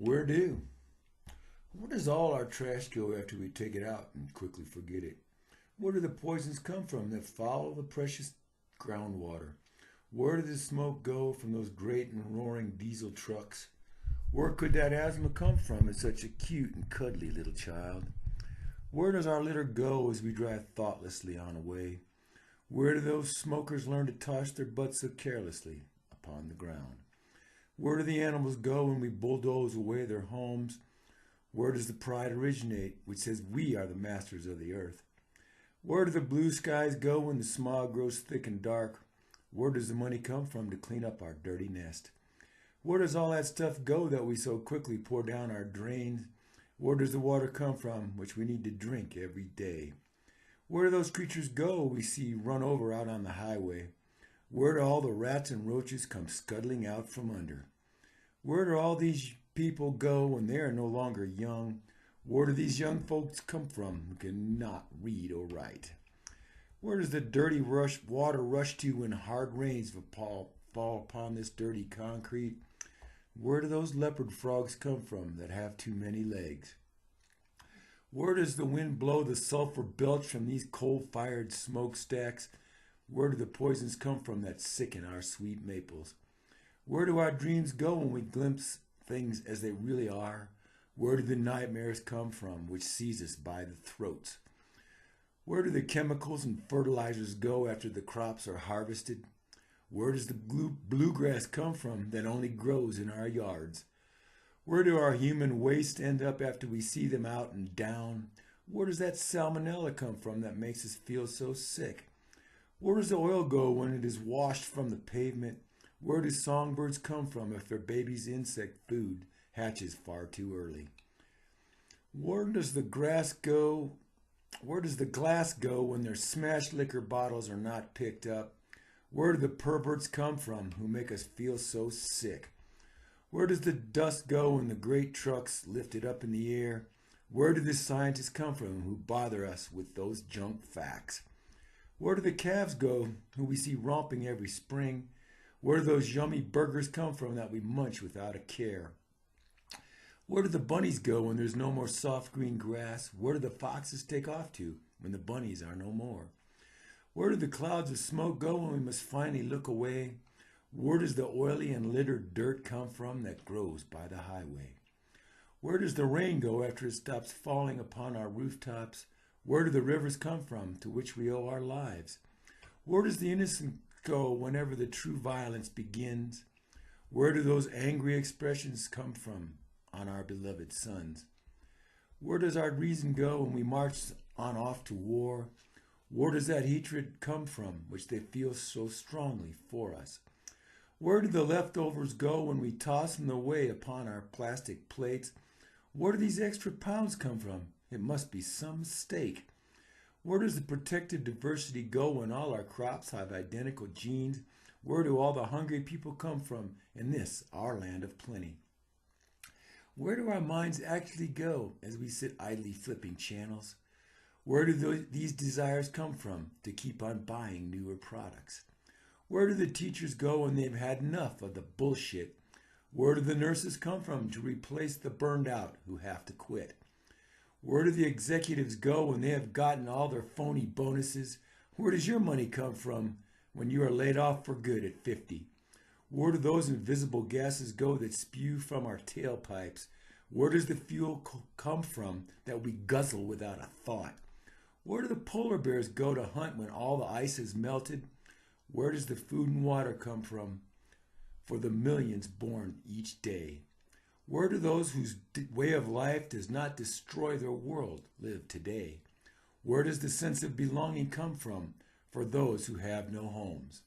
Where do? Where does all our trash go after we take it out and quickly forget it? Where do the poisons come from that follow the precious groundwater? Where did the smoke go from those great and roaring diesel trucks? Where could that asthma come from in such a cute and cuddly little child? Where does our litter go as we drive thoughtlessly on a way? Where do those smokers learn to toss their butts so carelessly upon the ground? Where do the animals go when we bulldoze away their homes? Where does the pride originate which says we are the masters of the earth? Where do the blue skies go when the smog grows thick and dark? Where does the money come from to clean up our dirty nest? Where does all that stuff go that we so quickly pour down our drains? Where does the water come from which we need to drink every day? Where do those creatures go we see run over out on the highway? Where do all the rats and roaches come scuttling out from under? Where do all these people go when they are no longer young? Where do these young folks come from who cannot read or write? Where does the dirty water rush to when hard rains fall upon this dirty concrete? Where do those leopard frogs come from that have too many legs? Where does the wind blow the sulfur belch from these coal-fired smokestacks? Where do the poisons come from that sicken our sweet maples? Where do our dreams go when we glimpse things as they really are? Where do the nightmares come from which seize us by the throats? Where do the chemicals and fertilizers go after the crops are harvested? Where does the bluegrass come from that only grows in our yards? Where do our human waste end up after we see them out and down? Where does that salmonella come from that makes us feel so sick? Where does the oil go when it is washed from the pavement? Where do songbirds come from if their baby's insect food hatches far too early? Where does the grass go? Where does the glass go when their smashed liquor bottles are not picked up? Where do the perverts come from who make us feel so sick? Where does the dust go when the great trucks lift it up in the air? Where do the scientists come from who bother us with those junk facts? Where do the calves go who we see romping every spring? Where do those yummy burgers come from that we munch without a care? Where do the bunnies go when there's no more soft green grass? Where do the foxes take off to when the bunnies are no more? Where do the clouds of smoke go when we must finally look away? Where does the oily and littered dirt come from that grows by the highway? Where does the rain go after it stops falling upon our rooftops? Where do the rivers come from to which we owe our lives? Where does the innocent go whenever the true violence begins? Where do those angry expressions come from on our beloved sons? Where does our reason go when we march on off to war? Where does that hatred come from which they feel so strongly for us? Where do the leftovers go when we toss them away upon our plastic plates? Where do these extra pounds come from? It must be some mistake. Where does the protected diversity go when all our crops have identical genes? Where do all the hungry people come from in this, our land of plenty? Where do our minds actually go as we sit idly flipping channels? Where do these desires come from to keep on buying newer products? Where do the teachers go when they've had enough of the bullshit? Where do the nurses come from to replace the burned out who have to quit? Where do the executives go when they have gotten all their phony bonuses? Where does your money come from when you are laid off for good at 50? Where do those invisible gases go that spew from our tailpipes? Where does the fuel come from that we guzzle without a thought? Where do the polar bears go to hunt when all the ice has melted? Where does the food and water come from for the millions born each day? Where do those whose way of life does not destroy their world live today? Where does the sense of belonging come from for those who have no homes?